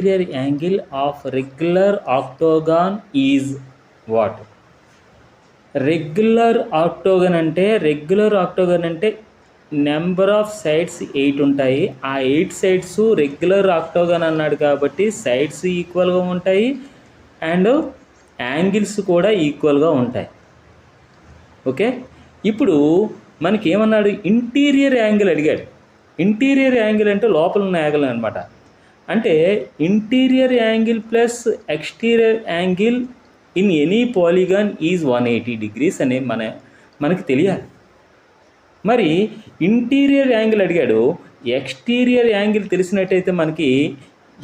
Interior angle of regular octagon is what? Regular octagon అంటే number of sides 8 ఉంటాయి. ఆ 8 sides regular ఆక్టోగన్ అన్నాడు కాబట్టి సైడ్స్ ఈక్వల్గా ఉంటాయి అండ్ యాంగిల్స్ కూడా ఈక్వల్గా ఉంటాయి. ఓకే, ఇప్పుడు మనకి ఏమన్నాడు? ఇంటీరియర్ యాంగిల్ అడిగాడు. ఇంటీరియర్ యాంగిల్ అంటే లోపల ఉన్న యాంగిల్ అనమాట. అంటే interior angle plus exterior angle in any polygon is 180 degrees అని మనకి తెలియాలి. మరి ఇంటీరియర్ యాంగిల్ అడిగాడు. ఎక్స్టీరియర్ యాంగిల్ తెలిసినట్టయితే మనకి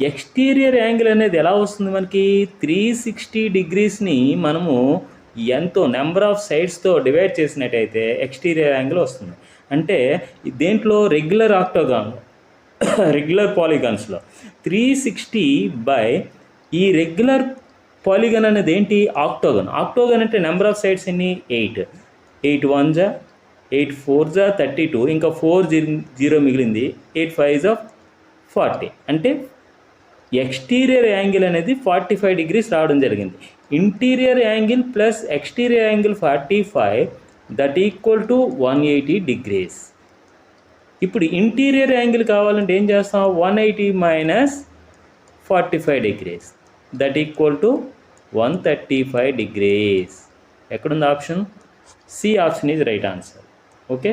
ఎక్స్టీరియర్ యాంగిల్ అనేది ఎలా వస్తుంది? మనకి 360 degreesని మనము ఎంతో నెంబర్ ఆఫ్ సైడ్స్తో డివైడ్ చేసినట్టయితే ఎక్స్టీరియర్ యాంగిల్ వస్తుంది. అంటే దేంట్లో? రెగ్యులర్ ఆక్టోగాన్ రెగ్యులర్ పాలిగాన్స్లో 360 బై ఈ రెగ్యులర్ పాలిగాన్ అనేది ఏంటి? ఆక్టోగన్. ఆక్టోగన్ అంటే నెంబర్ ఆఫ్ సైడ్స్ ఎన్ని? 8. 8 1 జా 8 4 జా 32, ఇంకా 4 0 మిగిలింది. 8 5 జా 40. అంటే ఎక్స్టీరియర్ యాంగిల్ అనేది 45 degrees రావడం జరిగింది. Interior angle plus exterior angle 45 that equal to 180 degrees. ఇప్పుడు ఇంటీరియర్ యాంగిల్ కావాలంటే ఏం చేస్తాం? 180 minus 45 degrees that equal to 135 degrees. ఎక్కడుంది option? C option is right answer. Okay.